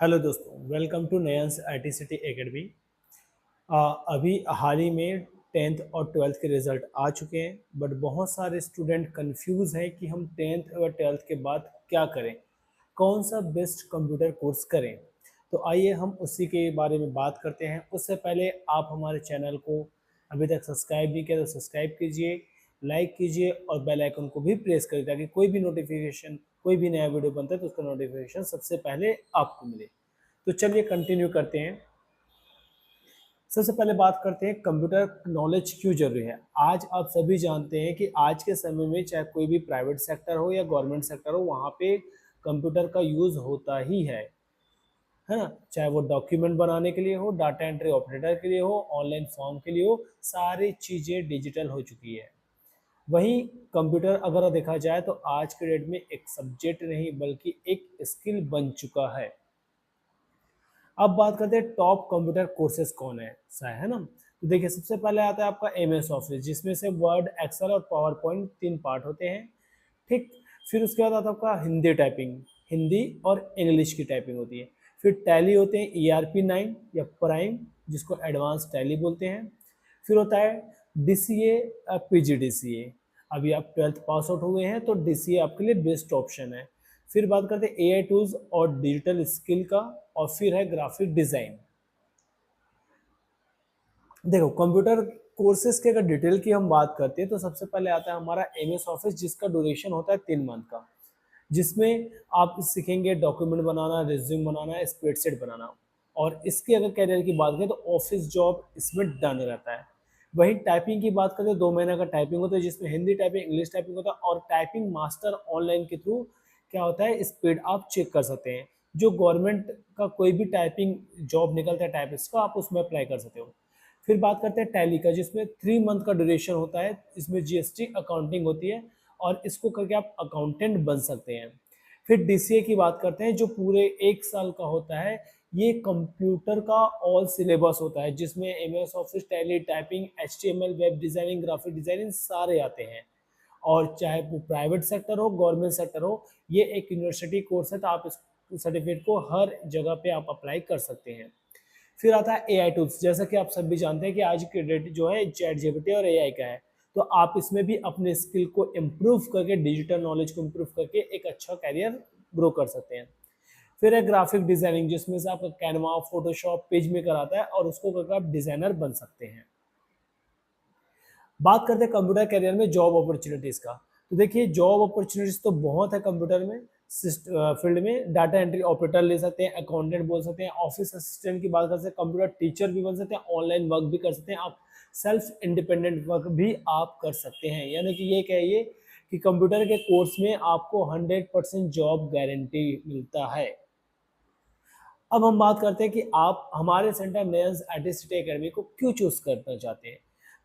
Hello दोस्तों, welcome to Nayans IT city academy. अभी हाल ही में 10th और 12th के रिज़ल्ट आ चुके हैं, बट बहुत सारे स्टूडेंट कंफ्यूज हैं कि हम 10th और 12th के बाद क्या करें, कौन सा बेस्ट कंप्यूटर कोर्स करें। तो आइए हम उसी के बारे में बात करते हैं। उससे पहले आप हमारे चैनल को अभी तक सब्सक्राइब नहीं किया तो सब्सक्राइब कीजिए, लाइक कीजिए और बेल आइकन को भी प्रेस करिए ताकि कोई भी नोटिफिकेशन, कोई भी नया वीडियो बनता है तो उसका नोटिफिकेशन सबसे पहले आपको मिले। तो चलिए कंटिन्यू करते हैं। सबसे पहले बात करते हैं कंप्यूटर नॉलेज क्यों जरूरी है। आज आप सभी जानते हैं कि आज के समय में चाहे कोई भी प्राइवेट सेक्टर हो या गवर्नमेंट सेक्टर हो, वहाँ पे कंप्यूटर का यूज़ होता ही है ना। चाहे वो डॉक्यूमेंट बनाने के लिए हो, डाटा एंट्री ऑपरेटर के लिए हो, ऑनलाइन फॉर्म के लिए हो, सारी चीज़ें डिजिटल हो चुकी है। वहीं कंप्यूटर अगर देखा जाए तो आज के डेट में एक सब्जेक्ट नहीं बल्कि एक स्किल बन चुका है। अब बात करते हैं टॉप कंप्यूटर कोर्सेज कौन है सा, है ना। तो देखिए, सबसे पहले आता है आपका MS ऑफिस, जिसमें से वर्ड, एक्सेल और पावर पॉइंट 3 पार्ट होते हैं। ठीक। फिर उसके बाद आता है आपका हिंदी टाइपिंग, हिंदी और इंग्लिश की टाइपिंग होती है। फिर टैली होते हैं, ERP 9 या प्राइम, जिसको एडवांस टैली बोलते हैं। फिर होता है DCA, PGDCA। अभी आप 12th पास आउट हुए हैं तो DCA आपके लिए बेस्ट ऑप्शन है। फिर बात करते हैं AI टूल्स और डिजिटल स्किल का, और फिर है ग्राफिक डिजाइन। देखो, कंप्यूटर कोर्सेज के अगर डिटेल की हम बात करते हैं तो सबसे पहले आता है हमारा MS ऑफिस, जिसका ड्यूरेशन होता है 3 मंथ का, जिसमें आप सीखेंगे डॉक्यूमेंट बनाना, रिज्यूम बनाना, स्प्रेडशीट बनाना। और इसके अगर कैरियर की बात करें तो ऑफिस जॉब इसमें डन रहता है। वहीं टाइपिंग की बात करें तो 2 महीने का टाइपिंग होता है, जिसमें हिंदी टाइपिंग, इंग्लिश टाइपिंग होता है। और टाइपिंग मास्टर ऑनलाइन के थ्रू क्या होता है, स्पीड आप चेक कर सकते हैं। जो गवर्नमेंट का कोई भी टाइपिंग जॉब निकलता है टाइपिस्ट का, आप उसमें अप्लाई कर सकते हो। फिर बात करते हैं टैली का, जिसमें 3 मंथ का ड्यूरेशन होता है। इसमें GST अकाउंटिंग होती है और इसको करके आप अकाउंटेंट बन सकते हैं। फिर DCA की बात करते हैं, जो पूरे 1 साल का होता है। ये कंप्यूटर का ऑल सिलेबस होता है, जिसमें MS office, tally, typing, HTML, web designing, graphic designing सारे आते हैं। और चाहे वो प्राइवेट सेक्टर हो, गवर्नमेंट सेक्टर हो, ये एक यूनिवर्सिटी कोर्स है, तो आप इस सर्टिफिकेट को हर जगह पे आप अप्लाई कर सकते हैं। फिर आता है AI टूल्स। जैसा कि आप सब भी जानते हैं कि आज की डेट जो है ChatGPT और AI का है, तो आप इसमें भी अपने स्किल को इम्प्रूव करके, डिजिटल नॉलेज को इम्प्रूव करके एक अच्छा करियर ग्रो कर सकते हैं। फिर है ग्राफिक डिजाइनिंग, जिसमें से आपका कैनवा, फोटोशॉप, पेज मेकर आता है और उसको करके आप डिजाइनर बन सकते हैं। बात करते हैं कंप्यूटर करियर में जॉब अपॉर्चुनिटीज का। तो देखिए, जॉब अपॉर्चुनिटीज तो बहुत है कंप्यूटर में फील्ड में। डाटा एंट्री ऑपरेटर ले सकते हैं, अकाउंटेंट बोल सकते हैं, ऑफिस असिस्टेंट की बात कर सकते हैं, कंप्यूटर टीचर भी बन सकते हैं, ऑनलाइन वर्क भी कर सकते हैं आप, सेल्फ इंडिपेंडेंट वर्क भी आप कर सकते हैं। यानी कि ये कहिए कि कंप्यूटर के कोर्स में आपको 100% जॉब गारंटी मिलता है। अब हम बात करते हैं कि आप हमारे सेंटर नयंस IT सिटी एकेडमी को क्यों चूज करना चाहते हैं।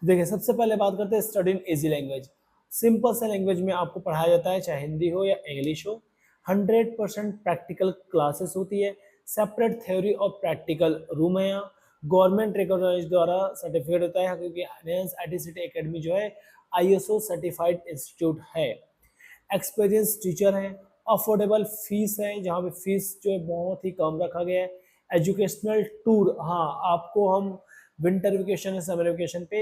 तो देखिए, सबसे पहले बात करते हैं study in easy language. Simple सा लैंग्वेज में आपको पढ़ाया जाता है, चाहे हिंदी हो या इंग्लिश हो। 100% प्रैक्टिकल क्लासेस होती है। सेपरेट थ्योरी और प्रैक्टिकल रूम है यहाँ। गवर्नमेंट रिकॉग्नाइज द्वारा सर्टिफिकेट होता है, क्योंकि नयंस IT सिटी एकेडमी जो है ISO सर्टिफाइड इंस्टीट्यूट है। एक्सपीरियंस टीचर हैं। अफोर्डेबल फीस है, जहाँ पे फीस जो है बहुत ही कम रखा गया है। एजुकेशनल टूर, हाँ, आपको हम विंटर वेकेशन या समर वेकेशन पे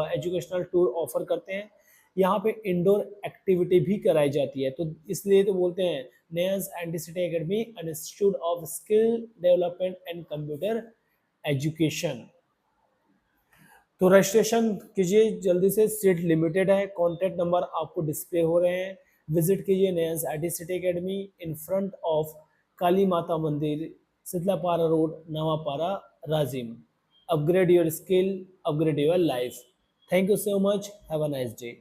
एजुकेशनल टूर ऑफर करते हैं। यहाँ पे इंडोर एक्टिविटी भी कराई जाती है, तो इसलिए तो बोलते हैं Nayans IT city academy institute of skill development and computer education. तो रजिस्ट्रेशन कीजिए जल्दी से, सीट लिमिटेड है। कॉन्टैक्ट नंबर आपको डिस्प्ले हो रहे हैं। विजिट कीजिए Nayans IT city academy in front of Kali Mata Mandir, Sitlapara road, Nawapara, Rajim. Upgrade your skill, upgrade your life. Thank you so much, have a nice day.